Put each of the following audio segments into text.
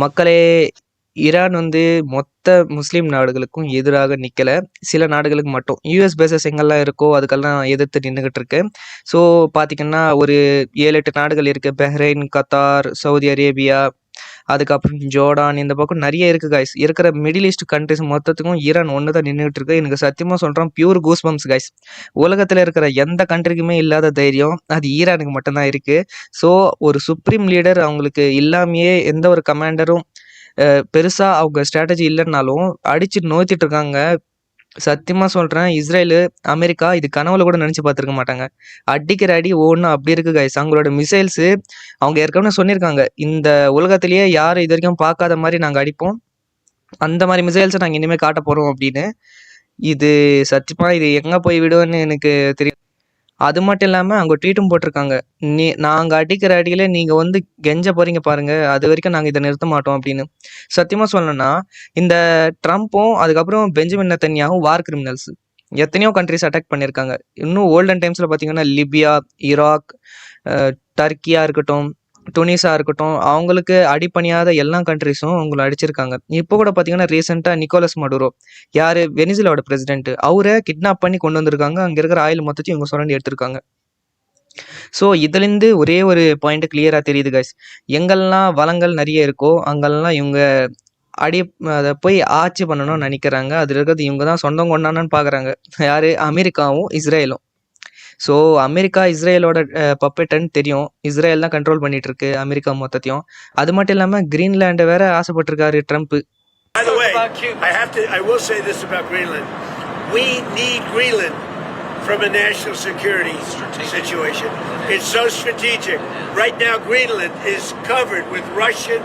மக்களே, ஈரான் மொத்த முஸ்லீம் நாடுகளுக்கும் எதிராக நிக்கல. சில நாடுகளுக்கு மட்டும். யுஎஸ் பேஸஸ் எங்கெல்லாம் இருக்கோ அதுக்கெல்லாம் எதிர்த்து நின்னுகிட்டு இருக்கு. ஸோ பார்த்தீங்கன்னா, ஒரு 7, 8 நாடுகள் இருக்கு. பஹ்ரைன், கத்தார், சவுதி அரேபியா, அதுக்கப்புறம் ஜோர்டான், இந்த பக்கம் நெறைய இருக்கு காய்ஸ். இருக்கிற மிடில் ஈஸ்ட் கண்ட்ரிஸ் மொத்தத்துக்கும் ஈரான் ஒண்ணு தான் நின்னுகிட்டு இருக்கு. எனக்கு சத்தியமா சொல்றேன், பியூர் கூஸ்பம்ப்ஸ் காய்ஸ். உலகத்துல இருக்கிற எந்த கண்ட்ரிக்குமே இல்லாத தைரியம் அது ஈரானுக்கு மட்டும் தான் இருக்கு. ஸோ ஒரு சுப்ரீம் லீடர் அவங்களுக்கு இல்லாமயே எந்த ஒரு கமாண்டரும் பெருசா அவங்க ஸ்ட்ராட்டஜி இல்லைன்னாலும் அடிச்சு நோத்திட்டு இருக்காங்க. சத்தியமா சொல்றேன், இஸ்ரேலு, அமெரிக்கா இது கனவுல கூட நினைச்சு பார்த்திருக்க மாட்டாங்க. அடிக்கிற அடி ஒவ்வொன்றும் அப்படி இருக்கு காய்ஸ். அவங்களோட மிசைல்ஸ் அவங்க ஏற்கனவே சொல்லியிருக்காங்க, இந்த உலகத்திலேயே யாரும் இது வரைக்கும் பார்க்காத மாதிரி நாங்க அடிப்போம், அந்த மாதிரி மிசைல்ஸை நாங்க இனிமே காட்ட போறோம் அப்படின்னு. இது சத்தியமா இது எங்க போய் விடுவோன்னு எனக்கு தெரியும். அது மட்டும் இல்லாம அவங்க ட்வீட்டும் போட்டிருக்காங்க, நாங்க அடிக்கிற அடியில நீங்க கெஞ்ச போறீங்க பாருங்க, அது வரைக்கும் நாங்க இதை நிறுத்த மாட்டோம் அப்படின்னு. சத்தியமா சொல்லணும்னா, இந்த ட்ரம்ப்பும் அதுக்கப்புறம் பெஞ்சமின் நெத்தன்யாகும் வார் கிரிமினல்ஸ். எத்தனையோ கண்ட்ரிஸ் அட்டாக் பண்ணியிருக்காங்க. இன்னும் ஓல்டன் டைம்ஸ்ல பாத்தீங்கன்னா லிபியா, ஈராக், டர்க்கியா இருக்கட்டும், டுனிஸா இருக்கட்டும், அவங்களுக்கு அடிப்பணியாத எல்லா கண்ட்ரிஸும் அவங்களை அடிச்சிருக்காங்க. இப்போ கூட பாத்தீங்கன்னா ரீசெண்டா நிக்கோலஸ் மடுரோ, யாரு வெனிசுலாவோட பிரசிடென்ட், அவரை கிட்னாப் பண்ணி கொண்டு வந்திருக்காங்க. அங்க இருக்கிற ஆயில் மொத்தத்தையும் இவங்க சுரண்டி எடுத்திருக்காங்க. ஸோ இதுலேருந்து ஒரே ஒரு பாயிண்ட் கிளியரா தெரியுது கைஸ், எங்கெல்லாம் வளங்கள் நிறைய இருக்கோ அங்கெல்லாம் இவங்க அடி அதை போய் ஆட்சி பண்ணணும்னு நினைக்கிறாங்க. அதுல இருக்கிறது இவங்க தான் சொந்தம் கொண்டான்னு பாக்குறாங்க. யாரு? அமெரிக்காவும் இஸ்ரேலும். ஸோ அமெரிக்கா இஸ்ரேலோட பப்பெட்ன்னு தெரியும். இஸ்ரேல் தான் கண்ட்ரோல் பண்ணிட்டு இருக்கு அமெரிக்கா மொத்தத்தையும். அது மட்டும் இல்லாம கிரீன்லாண்டை வேற ஆசைப்பட்டிருக்காரு Trump. By the way, I will say this about Greenland. We need Greenland from a national security situation. It's so strategic. Right now, Greenland is covered with Russian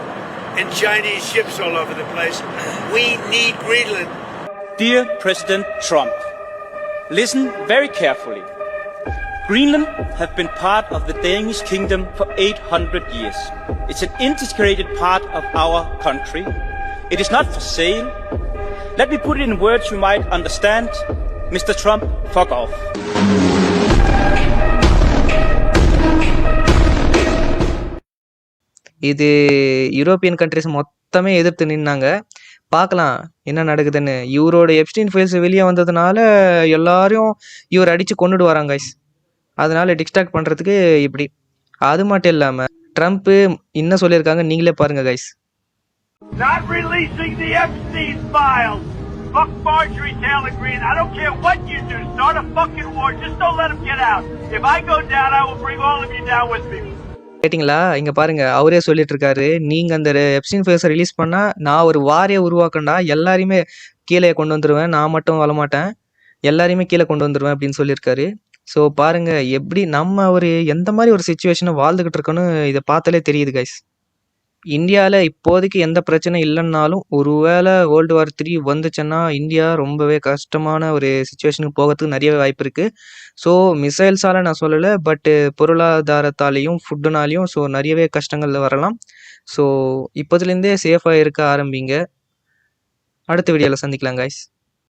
and Chinese ships all over the place. We need Greenland. Dear President Trump, listen very carefully. Greenland have been part of the Danish kingdom for 800 years. It's an integrated part of our country. It is not for sale. Let me put it in words you might understand. Mr. Trump, fuck off. இது European countries மொத்தமே எதிர்த்து நின்னாங்க. பார்க்கலாம் என்ன நடக்குதுன்னு. இவரோட Epstein files வெளியே வந்ததுனால எல்லாரும் இவர் அடிச்சு கொண்டுட்டு வராங்க கைஸ். அதனால டிஸ்ட்ராக்ட் பண்றதுக்கு இப்படி. அது மட்டும் இல்லாம ட்ரம்ப் இன்னும் சொல்லியிருக்காங்க, நீங்களே பாருங்க guys. Not releasing the Epstein files. Fuck Marjorie Taylor Greene. I don't care what you do. Start a fucking war. Just don't let him get out. If I go down, I will bring all of you down with me. கேட்டிங்களா? இங்க பாருங்க, அவரே சொல்லிட்டு இருக்காரு, நீங்க அந்த Epstein ஃபைல்ஸை release பண்ணா நான் ஒரு வாரியை உருவாக்கண்டா, எல்லாரையுமே கீழே கொண்டு வந்துருவேன், நான் மட்டும் வரமாட்டேன், எல்லாரையுமே கீழே கொண்டு வந்துருவேன் அப்படின்னு சொல்லியிருக்காரு. ஸோ பாருங்க எப்படி நம்ம எந்த மாதிரி ஒரு சுச்சுவேஷனை வாழ்ந்துகிட்டு இருக்கோன்னு இதை பார்த்தாலே தெரியுது கைஸ். இந்தியாவில் இப்போதைக்கு எந்த பிரச்சனை இல்லைன்னாலும் ஒருவேளை வேர்ல்டு வார் 3 வந்துச்சுன்னா இந்தியா ரொம்பவே கஷ்டமான ஒரு சுச்சுவேஷனுக்கு போகிறதுக்கு நிறைய வாய்ப்பு இருக்குது. ஸோ மிசைல்ஸால் நான் சொல்லலை, பட்டு பொருளாதாரத்தாலேயும் ஃபுட்டுனாலையும் ஸோ நிறையவே கஷ்டங்கள் வரலாம். ஸோ இப்போதுலேருந்தே சேஃபாக இருக்க ஆரம்பிங்க. அடுத்த வீடியோவில் சந்திக்கலாம் கைஸ்.